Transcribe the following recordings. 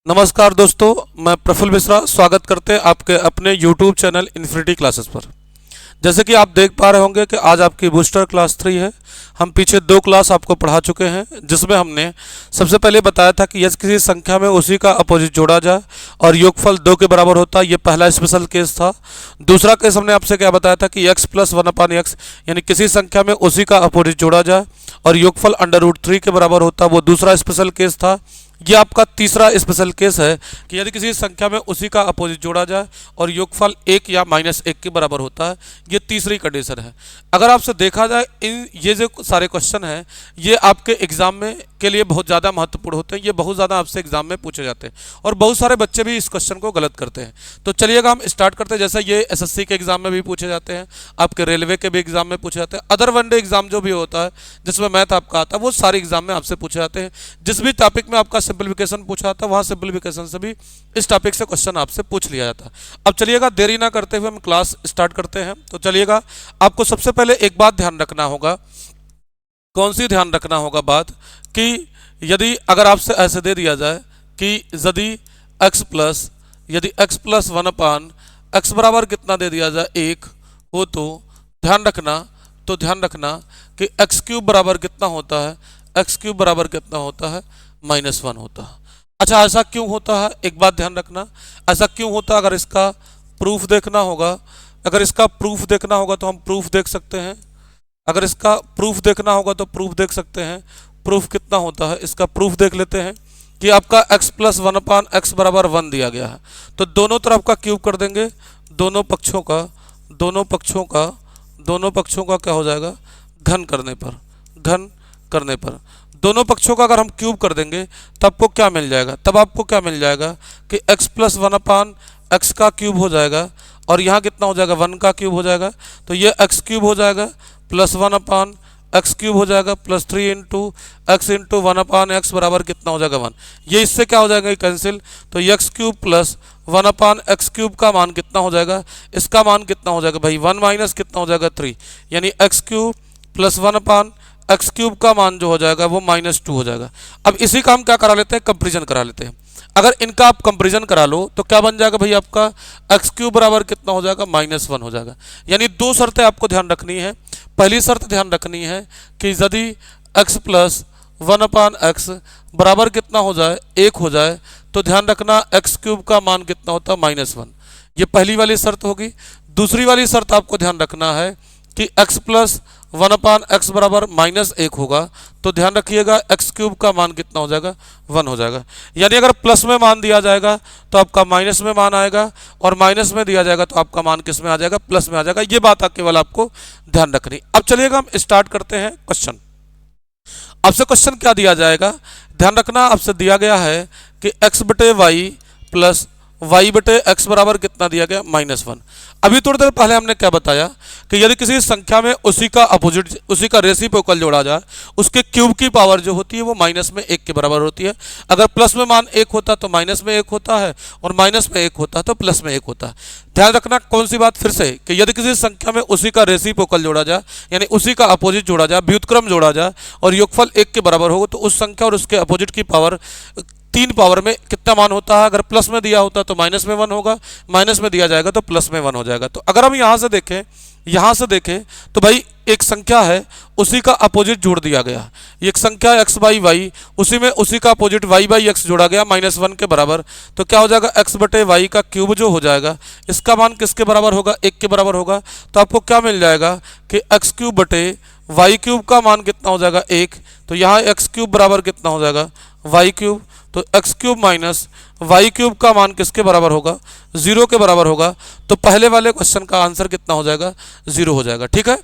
नमस्कार दोस्तों, मैं प्रफुल्ल मिश्रा स्वागत करते हैं आपके अपने YouTube चैनल इन्फिनिटी क्लासेस पर। जैसे कि आप देख पा रहे होंगे कि आज आपकी बूस्टर क्लास 3 है। हम पीछे 2 क्लास आपको पढ़ा चुके हैं, जिसमें हमने सबसे पहले बताया था कि यदि किसी संख्या में उसी का अपोजिट जोड़ा जाए और योगफल 2 के बराबर होता है, ये पहला स्पेशल केस था। दूसरा केस हमने आपसे क्या बताया था कि x + 1/x यानी किसी संख्या में उसी का अपोजिट जोड़ा जाए और योगफल √3 के बराबर होता है, वो दूसरा स्पेशल केस था। ये आपका तीसरा स्पेशल केस है कि यदि किसी संख्या में उसी का अपोजिट जोड़ा जाए और योगफल 1 या -1 के बराबर होता है, ये तीसरी कंडीशन है। अगर आपसे देखा जाए ये जो सारे क्वेश्चन हैं, ये आपके एग्जाम में के लिए बहुत ज़्यादा महत्वपूर्ण होते हैं। ये बहुत ज़्यादा आपसे एग्जाम में पूछे जाते हैं और बहुत सारे बच्चे भी इस क्वेश्चन को गलत करते हैं। तो चलिएगा हम स्टार्ट करते हैं। जैसे ये एसएससी के एग्जाम में भी पूछे जाते हैं, आपके रेलवे के भी एग्जाम में पूछे जाते हैं, अदर वनडे एग्जाम जो भी होता है जिसमें मैथ आपका आता है, वो सारे एग्जाम में आपसे पूछे जाते हैं। जिस भी टॉपिक में आपका सिंप्लीफिकेशन पूछा जाता है, वहाँ सिंप्लीफिकेशन से भी इस टॉपिक से क्वेश्चन आपसे पूछ लिया जाता है। अब चलिएगा देरी ना करते हुए हम क्लास स्टार्ट करते हैं। तो चलिएगा, आपको सबसे पहले एक बात ध्यान रखना होगा। कौन सी ध्यान रखना होगा बात कि यदि अगर आपसे ऐसे दे दिया जाए कि यदि x + 1/x बराबर कितना दे दिया जाए 1 हो, तो ध्यान रखना कि x³ बराबर कितना होता है, x³ बराबर कितना होता है, -1 होता है। अच्छा, ऐसा क्यों होता है, एक बात ध्यान रखना, ऐसा क्यों होता है। अगर इसका प्रूफ देखना होगा तो हम प्रूफ देख सकते हैं। अगर इसका प्रूफ देखना होगा तो प्रूफ देख सकते हैं। प्रूफ कितना होता है, इसका प्रूफ देख लेते हैं कि आपका x + 1/x बराबर 1 दिया गया है, तो दोनों तरफ का क्यूब कर देंगे। दोनों पक्षों का क्या हो जाएगा, घन करने पर दोनों पक्षों का अगर हम क्यूब कर देंगे तब आपको क्या मिल जाएगा, कि x + 1/x का क्यूब हो जाएगा और यहाँ कितना हो जाएगा, 1 का क्यूब हो जाएगा। तो ये x³ हो जाएगा + 1/x³ हो जाएगा +3 × x × 1/x बराबर कितना हो जाएगा, 1। ये इससे क्या हो जाएगा, कैंसिल। तो x³ + 1/x³ का मान कितना हो जाएगा, इसका मान कितना हो जाएगा भाई, 1 माइनस कितना हो जाएगा, 3। यानी x³ + 1/x³ का मान जो हो जाएगा वो -2 हो जाएगा। अब इसी का हम क्या करा लेते हैं, कंपेरिजन करा लेते हैं। अगर इनका आप कंपेरिजन करा लो तो क्या बन जाएगा भाई, आपका x³ बराबर कितना हो जाएगा, -1 हो जाएगा। यानी 2 शर्तें आपको ध्यान रखनी है। पहली शर्त ध्यान रखनी है कि यदि x + 1/x बराबर कितना हो जाए, 1 हो जाए, तो ध्यान रखना x³ का मान कितना होता है, -1। ये पहली वाली शर्त होगी। दूसरी वाली शर्त आपको ध्यान रखना है कि x + 1/x बराबर -1 होगा, तो ध्यान रखिएगा x³ का मान कितना हो जाएगा, 1 हो जाएगा। यानी अगर प्लस में मान दिया जाएगा तो आपका माइनस में मान आएगा, और माइनस में दिया जाएगा तो आपका मान किस में आ जाएगा, प्लस में आ जाएगा। ये बात केवल आपको ध्यान रखनी। अब चलिएगा हम स्टार्ट करते हैं क्वेश्चन। आपसे क्वेश्चन क्या दिया जाएगा, ध्यान रखना, आपसे दिया गया है कि x/y + y/x बराबर कितना दिया गया, -1। अभी थोड़ी देर पहले हमने क्या बताया कि यदि किसी संख्या में उसी का अपोजिट, उसी का रेसिप्रोकल जोड़ा जाए, उसके क्यूब की पावर जो होती है वो -1 के बराबर होती है। अगर प्लस में मान 1 होता तो -1 होता है, और -1 होता है तो +1 होता है। ध्यान रखना कौन सी बात, फिर से, कि यदि किसी संख्या में उसी का रेसिप्रोकल जोड़ा जाए, यानी उसी का अपोजिट जोड़ा जाए, व्युत्क्रम जोड़ा जाए, और योगफल 1 के बराबर होगा, तो उस संख्या और उसके अपोजिट की पावर 3 पावर में कितना मान होता है। अगर प्लस में दिया होता तो माइनस में 1 होगा, माइनस में दिया जाएगा तो प्लस में 1 हो जाएगा। तो अगर हम यहाँ से देखें तो भाई एक संख्या है, उसी का अपोजिट जोड़ दिया गया। एक संख्या x/y, उसी में उसी का अपोजिट y/x जोड़ा गया -1 के बराबर, तो क्या हो जाएगा, x/y का क्यूब जो हो जाएगा, इसका मान किसके बराबर होगा, 1 के बराबर होगा। तो आपको क्या मिल जाएगा कि x³ का मान कितना हो जाएगा, 1। तो यहाँ x³ बराबर कितना हो जाएगा, y³। तो x³ - y³ का मान किसके बराबर होगा, 0 के बराबर होगा। तो पहले वाले क्वेश्चन का आंसर कितना हो जाएगा, 0 हो जाएगा। ठीक है,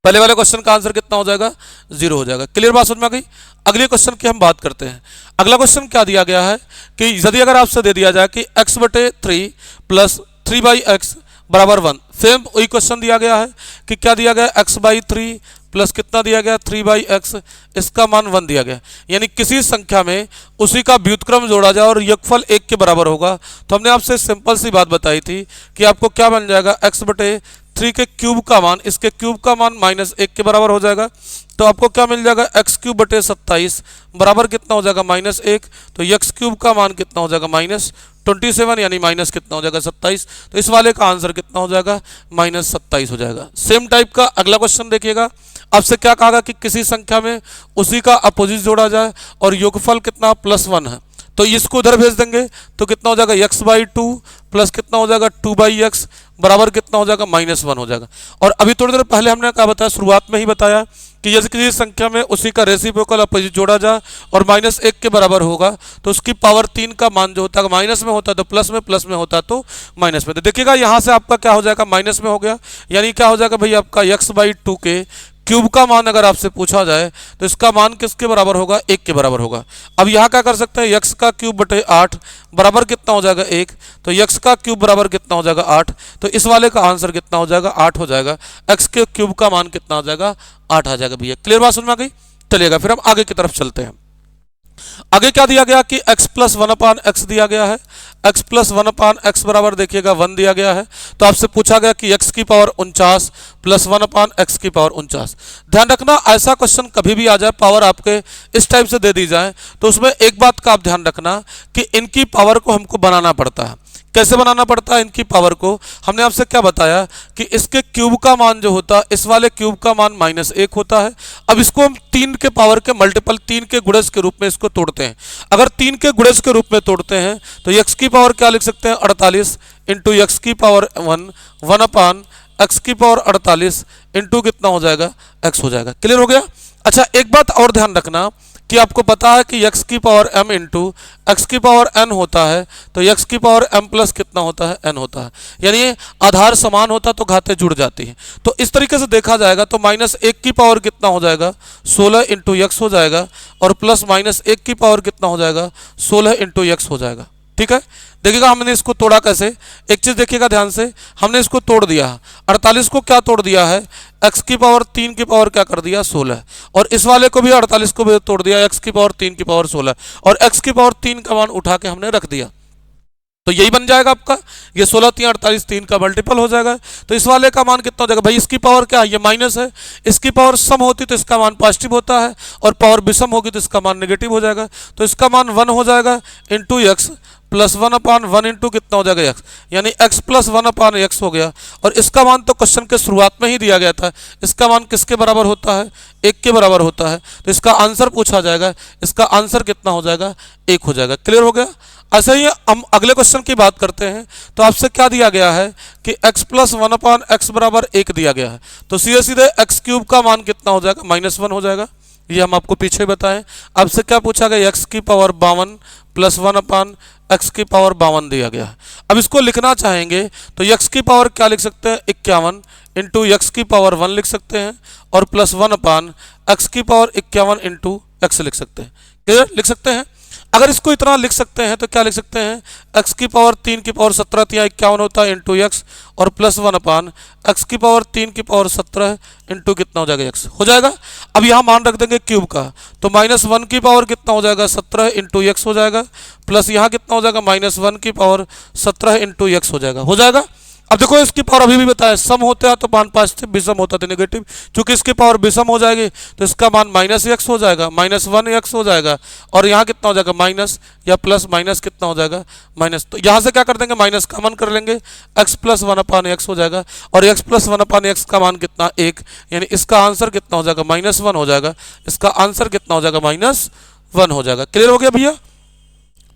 पहले वाले क्वेश्चन का आंसर कितना हो जाएगा, 0 हो जाएगा। क्लियर बात समझ में आ गई। अगले क्वेश्चन की हम बात करते हैं। अगला क्वेश्चन क्या दिया गया है कि यदि अगर आपसे दे दिया जाए कि x/3 + 3/x बराबर 1, सेम वही क्वेश्चन दिया गया है कि क्या दिया गया, x/3 प्लस कितना दिया गया, 3/x, इसका मान 1 दिया गया। यानी किसी संख्या में उसी का व्युत्क्रम जोड़ा जाए और योगफल 1 के बराबर होगा, तो हमने आपसे सिंपल सी बात बताई थी कि आपको क्या बन जाएगा, 3 के क्यूब का मान, इसके क्यूब का मान -1 के बराबर हो जाएगा। तो आपको क्या मिल जाएगा, एक्स क्यूब बटे 27 बराबर कितना हो जाएगा, -1। तो एक्स क्यूब का मान कितना हो जाएगा, -27, यानी माइनस कितना हो जाएगा, 27। तो इस वाले का आंसर कितना हो जाएगा, -27 हो जाएगा। सेम टाइप का अगला क्वेश्चन देखिएगा। आपसे क्या कहा कि किसी संख्या में उसी का अपोजिट जोड़ा जाए और योगफल कितना +1 है। तो इसको उधर भेज देंगे तो कितना हो जाएगा, x/2 प्लस कितना हो जाएगा, 2/x बराबर कितना हो जाएगा, -1 हो जाएगा। और अभी थोड़ी देर पहले हमने क्या बताया, शुरुआत में ही बताया कि यदि किसी संख्या में उसी का रेसिप्रोकल अपोजिट जोड़ा जाए और -1 के बराबर होगा तो उसकी पावर 3 का मान जो होता है, माइनस में होता है तो प्लस में होता है तो माइनस में। तो देखिएगा यहाँ से आपका क्या हो जाएगा, माइनस में हो गया, यानी क्या हो जाएगा भाई, आपका x/2 के क्यूब का मान अगर आपसे पूछा जाए तो इसका मान किसके बराबर होगा, 1 के बराबर होगा। अब यहाँ क्या कर सकते हैं, x का क्यूब बटे 8 बराबर कितना हो जाएगा, 1। तो x का क्यूब बराबर कितना हो जाएगा, 8। तो इस वाले का आंसर कितना हो जाएगा, 8 हो जाएगा। x के क्यूब का मान कितना हो जाएगा, 8 आ जाएगा भैया। क्लियर बात समझ में आ गई। चलिएगा फिर हम आगे की तरफ चलते हैं। आगे क्या दिया गया कि x + 1/x दिया गया है। x + 1/x बराबर देखिएगा 1 दिया गया है। तो आपसे पूछा गया कि x की पावर 49 + 1/x की पावर 49। ध्यान रखना, ऐसा क्वेश्चन कभी भी आ जाए, पावर आपके इस टाइप से दे दी जाए तो उसमें एक बात का आप ध्यान रखना कि इनकी पावर को हमको बनाना पड़ता है। कैसे बनाना पड़ता है इनकी पावर को, हमने आपसे क्या बताया कि इसके क्यूब का मान जो होता है, इस वाले क्यूब का मान -1 होता है। अब इसको हम 3 के पावर के मल्टीपल, 3 के गुणज के रूप में इसको तोड़ते हैं। अगर 3 के गुणज के रूप में तोड़ते हैं तो x की पावर क्या लिख सकते हैं, 48 इंटू x की पावर 1/x की पावर 48 इंटू कितना हो जाएगा, x हो जाएगा। क्लियर हो गया। अच्छा, एक बात और ध्यान रखना कि आपको पता है कि x की पावर m इंटू x की पावर n होता है, तो x की पावर m प्लस कितना होता है, n होता है। यानी आधार समान होता तो घातें जुड़ जाती हैं। तो इस तरीके से देखा जाएगा तो -1 की पावर कितना हो जाएगा, 16 इंटू x हो जाएगा, और प्लस -1 की पावर कितना हो जाएगा, 16 इंटू x हो जाएगा। ठीक है, देखिएगा हमने इसको तोड़ा कैसे। एक चीज देखिएगा ध्यान से, हमने इसको तोड़ दिया, 48 को क्या तोड़ दिया है, x की पावर 3 की पावर क्या कर दिया, 16। और इस वाले को भी 48 को भी तोड़ दिया, x की पावर 3 की पावर 16, और x की पावर 3 का मान उठा के हमने रख दिया। तो यही बन जाएगा आपका, ये 16 3 48 3 का मल्टीपल हो जाएगा। तो इस वाले का मान कितना हो जाएगा भाई, इसकी पावर क्या है, ये माइनस है, इसकी पावर सम होती तो इसका मान पॉजिटिव होता है, और पावर विषम होगी तो इसका मान नेगेटिव हो जाएगा। तो इसका मान 1 हो जाएगा इंटू एक्स प्लस 1/1 इंटू कितना हो जाएगा, x, यानी x + 1/x हो गया। और इसका मान तो क्वेश्चन के शुरुआत में ही दिया गया था, इसका मान किसके बराबर होता है, 1 के बराबर होता है। तो इसका आंसर पूछा जाएगा, इसका आंसर कितना हो जाएगा, 1 हो जाएगा। क्लियर हो गया। ऐसे ही हम अगले क्वेश्चन की बात करते हैं। तो आपसे क्या दिया गया है कि x + 1/x बराबर 1 दिया गया है। तो सीधे सीधे x क्यूब का मान कितना हो जाएगा, -1 हो जाएगा। ये हम आपको पीछे बताएं। आपसे क्या पूछा गया, x की पावर 52 + 1/x की पावर 52 दिया गया है। अब इसको लिखना चाहेंगे तो x की पावर क्या लिख सकते हैं, 51 इंटू x की पावर 1 लिख सकते हैं, और प्लस 1/x की पावर 51 इंटू x लिख सकते हैं। क्लियर, लिख सकते हैं। अगर इसको इतना लिख सकते हैं तो क्या लिख सकते हैं, x की पावर 3 की पावर 17 × 51 होता है इंटू x, और प्लस 1/x की पावर 3 की पावर 17 इंटू कितना हो जाएगा, x हो जाएगा। अब यहाँ मान रख देंगे क्यूब का, तो -1 की पावर कितना हो जाएगा, 17 इंटू x हो जाएगा, प्लस यहाँ कितना हो जाएगा, -1 की पावर 17 इंटू x हो जाएगा, हो जाएगा। अब देखो इसकी पावर अभी भी बताया, सम होता है तो मान पॉजिटिव, विषम होता है नेगेटिव। चूंकि इसकी पावर विषम हो जाएगी तो इसका मान -x हो जाएगा, -1x हो जाएगा, और यहाँ कितना हो जाएगा, माइनस या प्लस माइनस कितना हो जाएगा, माइनस। तो यहाँ से क्या कर देंगे, माइनस कॉमन कर लेंगे, x + 1/x हो जाएगा, और x + 1/x का मान कितना, 1, यानी इसका आंसर कितना हो जाएगा, -1 हो जाएगा। इसका आंसर कितना हो जाएगा, -1 हो जाएगा। क्लियर हो गया भैया।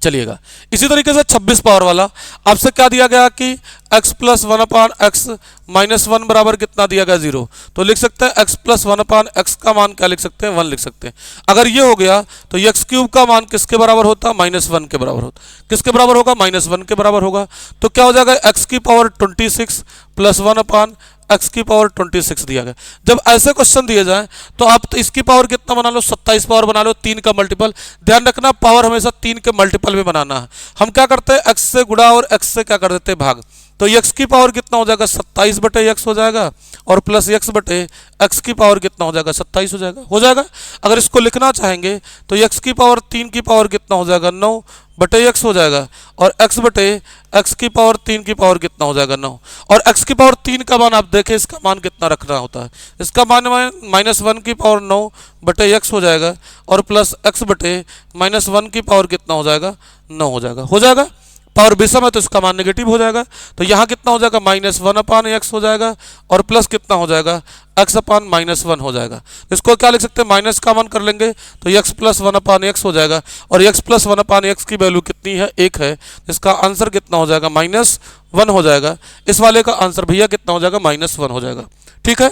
चलिएगा इसी तरीके से 26 पावर वाला आपसे क्या दिया गया कि x + 1/x -1 बराबर कितना दिया गया, 0। तो लिख सकते हैं x + 1/x का मान क्या लिख सकते हैं, 1 लिख सकते हैं। अगर ये हो गया तो x क्यूब का मान किसके बराबर होता, -1 के बराबर होता। किसके बराबर होगा, -1 के बराबर होगा। तो क्या हो जाएगा, x की पावर 26 + 1/x की पावर 26 दिया गया। जब ऐसे क्वेश्चन दिए जाएं तो आप तो इसकी पावर कितना बना लो, 27 पावर बना लो, 3 का मल्टीपल। ध्यान रखना पावर हमेशा 3 के मल्टीपल में बनाना है। हम क्या करते हैं, x से गुणा और x से क्या कर देते हैं, भाग। तो x की पावर कितना हो जाएगा, 27/x हो जाएगा, और प्लस x/x की पावर कितना हो जाएगा, 27 हो जाएगा, हो जाएगा। अगर इसको लिखना चाहेंगे तो x की पावर 3 की पावर कितना हो जाएगा, 9 बटे एक्स हो जाएगा, और एक्स बटे एक्स की पावर 3 की पावर कितना हो जाएगा 9, और एक्स की पावर 3 का मान आप देखें इसका मान कितना रखना होता है, इसका मान -1 की पावर 9 बटे एक्स हो जाएगा, और प्लस एक्स बटे -1 की पावर कितना हो जाएगा 9 हो जाएगा। पावर विषम है तो इसका मान नेगेटिव हो जाएगा, तो यहाँ कितना हो जाएगा -1/x हो जाएगा, और प्लस कितना हो जाएगा x/-1 हो जाएगा। इसको क्या लिख सकते हैं, माइनस का मान कर लेंगे तो x + 1/x हो जाएगा, और x + 1/x की वैल्यू कितनी है 1 है, इसका आंसर कितना हो जाएगा -1 हो जाएगा। इस वाले का आंसर भैया कितना हो जाएगा -1 हो जाएगा। ठीक है,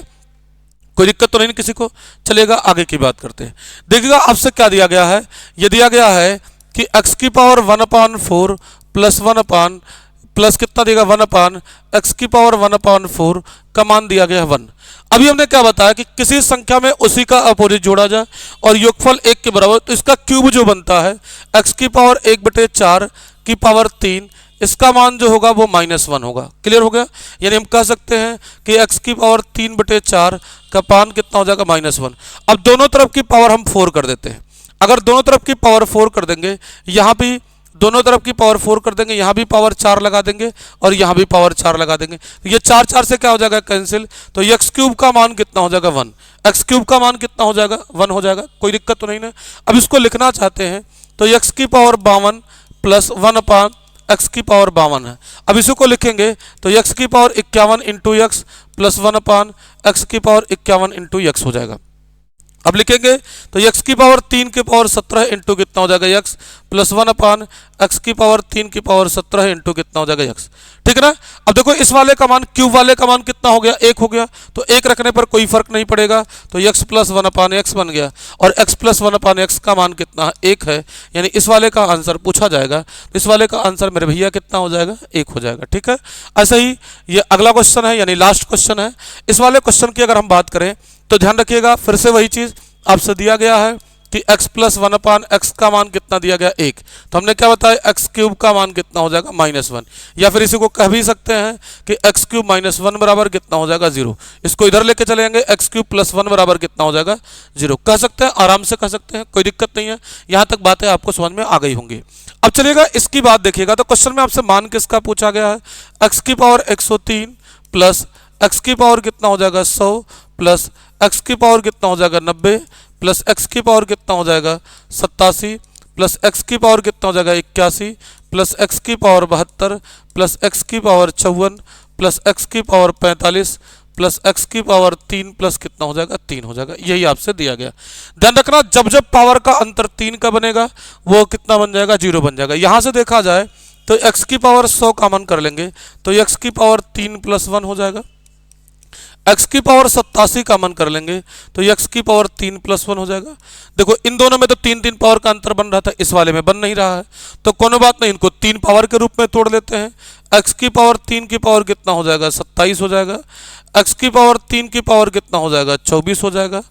कोई दिक्कत तो नहीं किसी को। चलेगा आगे की बात करते हैं। देखिएगा आपसे क्या दिया गया है, ये दिया गया है कि x की पावर 1/4 प्लस कितना देगा 1/x की पावर 1/4 का मान दिया गया है 1। अभी हमने क्या बताया कि किसी संख्या में उसी का अपोजिट जोड़ा जाए और योगफल 1 के बराबर, तो इसका क्यूब जो बनता है x की पावर 1/4 की पावर 3, इसका मान जो होगा वो -1 होगा। क्लियर हो गया, यानी हम कह सकते हैं कि x की पावर 3/4 का मान कितना हो जाएगा -1। अब दोनों तरफ की पावर हम 4 कर देते हैं। अगर दोनों तरफ की पावर 4 कर देंगे, यहाँ भी दोनों तरफ की पावर 4 कर देंगे, यहाँ भी पावर 4 लगा देंगे और यहाँ भी पावर 4 लगा देंगे, तो ये 4 से क्या हो जाएगा कैंसिल, तो x³ का मान कितना हो जाएगा 1, x³ का मान कितना हो जाएगा 1 हो जाएगा। कोई दिक्कत तो नहीं ना। अब इसको लिखना चाहते हैं तो x की पावर 52 प्लस 1/x की पावर 52 है। अब इसी को लिखेंगे तो x की power 51 into x plus 1/x की पावर 51 इंटू x हो जाएगा। अब लिखेंगे तो x की पावर 3 की पावर 17 इंटू कितना हो जाएगा x प्लस 1/x की पावर 3 की पावर 17 इंटू कितना हो जाएगा x। ठीक है ना। अब देखो इस वाले का मान क्यूब वाले का मान कितना हो गया 1 हो गया, तो 1 रखने पर कोई फर्क नहीं पड़ेगा, तो x प्लस 1/x बन गया, और x प्लस 1/x का मान कितना 1 है, यानी इस वाले का आंसर पूछा जाएगा तो इस वाले का आंसर मेरे भैया कितना हो जाएगा 1 हो जाएगा। ठीक है, ऐसे ही ये अगला क्वेश्चन है यानी लास्ट क्वेश्चन है। इस वाले क्वेश्चन की अगर हम बात करें तो ध्यान रखिएगा, फिर से वही चीज आपसे दिया गया है कि x प्लस 1/x का मान कितना दिया गया 1, तो हमने क्या बताया x³ का मान कितना हो जाएगा -1, या फिर इसी को कह भी सकते हैं कि x³ -1 बराबर कितना हो जाएगा 0। इसको इधर लेके चलेंगे x³ + 1 बराबर कितना हो जाएगा 0, कह सकते हैं, आराम से कह सकते हैं, कोई दिक्कत नहीं है। यहाँ तक बातें आपको समझ में आ गई होंगी। अब चलिएगा इसकी बात देखिएगा, तो क्वेश्चन में आपसे मान किसका पूछा गया है, x की पावर 103 प्लस x की पावर कितना हो जाएगा 100 प्लस x की पावर कितना हो जाएगा 90 प्लस x की पावर कितना हो जाएगा 87 प्लस x की पावर कितना हो जाएगा 81 प्लस x की पावर 72 प्लस x की पावर 54 प्लस x की पावर 45 प्लस x की पावर 3 प्लस कितना हो जाएगा 3 हो जाएगा। यही आपसे दिया गया। ध्यान रखना, जब जब पावर का अंतर 3 का बनेगा वो कितना बन जाएगा 0 बन जाएगा। यहाँ से देखा जाए तो x की पावर 100 कॉमन कर लेंगे तो x की पावर 3 + 1 हो जाएगा, x की पावर 87 का मन कर लेंगे तो x की पावर 3 + 1 हो जाएगा। देखो इन दोनों में तो 3 पावर का अंतर बन रहा था, इस वाले में बन नहीं रहा है, तो कोनो बात नहीं, इनको 3 पावर के रूप में तोड़ लेते हैं। x की पावर 3 की पावर कितना हो जाएगा 27 हो जाएगा, x की पावर 3 की पावर कितना हो जाएगा 24 हो जाएगा,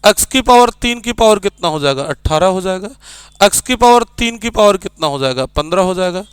x की पावर 3 की पावर कितना हो जाएगा 18 हो जाएगा, x की पावर 3 की पावर कितना हो जाएगा 15 हो जाएगा,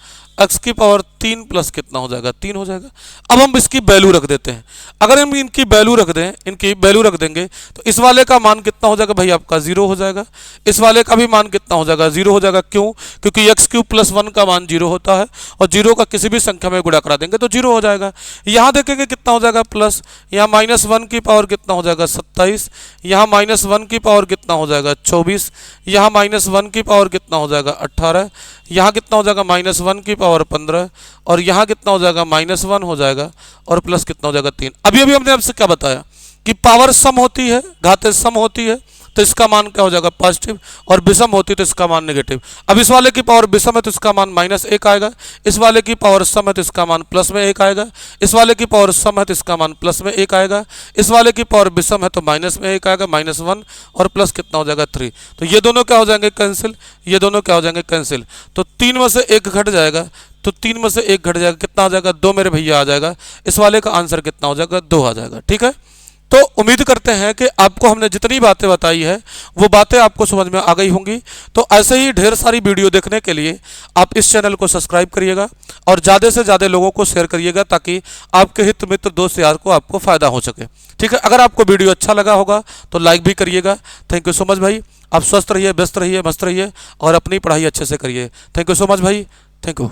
x की पावर 3 प्लस कितना हो जाएगा 3 हो जाएगा। अब हम इसकी वैल्यू रख देते हैं। अगर हम इनकी वैल्यू रख दें, इनकी वैल्यू रख देंगे तो इस वाले का मान कितना हो जाएगा भाई आपका 0 हो जाएगा, इस वाले का भी मान कितना हो जाएगा 0 हो जाएगा। क्यों? क्योंकि x³ + 1 का मान 0 होता है और 0 का किसी भी संख्या में गुणा करा देंगे तो 0 हो जाएगा। यहाँ देखेंगे कितना हो जाएगा प्लस, यहाँ -1 की पावर कितना हो जाएगा 27, यहाँ -1 की पावर कितना हो जाएगा 24, यहाँ -1 की पावर कितना हो जाएगा 18, यहाँ कितना हो जाएगा -1 की पावर 15 और यहाँ कितना हो जाएगा -1 हो जाएगा और प्लस कितना हो जाएगा 3। अभी अभी हमने आपसे क्या बताया कि पावर सम होती है, घातें सम होती है तो इसका मान क्या हो जाएगा पॉजिटिव, और विषम होती है तो इसका मान नेगेटिव। अब इस वाले की पावर विषम है तो इसका मान -1 आएगा, इस वाले की पावर सम है तो इसका मान +1 आएगा, इस वाले की पावर सम है तो इसका मान +1 आएगा, इस वाले की पावर विषम है तो -1 आएगा, -1 और प्लस कितना हो जाएगा 3। तो ये दोनों क्या हो जाएंगे कैंसिल, ये दोनों क्या हो जाएंगे कैंसिल, तो 3 में से 1 घट जाएगा, तो 3 में से 1 घट जाएगा, कितना आ जाएगा 2 मेरे भैया आ जाएगा। इस वाले का आंसर कितना हो जाएगा 2 आ जाएगा। ठीक है, तो उम्मीद करते हैं कि आपको हमने जितनी बातें बताई है वो बातें आपको समझ में आ गई होंगी। तो ऐसे ही ढेर सारी वीडियो देखने के लिए आप इस चैनल को सब्सक्राइब करिएगा और ज़्यादा से ज़्यादा लोगों को शेयर करिएगा ताकि आपके हित मित्र दोस्त यार को आपको फ़ायदा हो सके। ठीक है, अगर आपको वीडियो अच्छा लगा होगा तो लाइक भी करिएगा। थैंक यू सो मच भाई। आप स्वस्थ रहिए, व्यस्त रहिए, मस्त रहिए और अपनी पढ़ाई अच्छे से करिए। थैंक यू सो मच भाई, थैंक यू।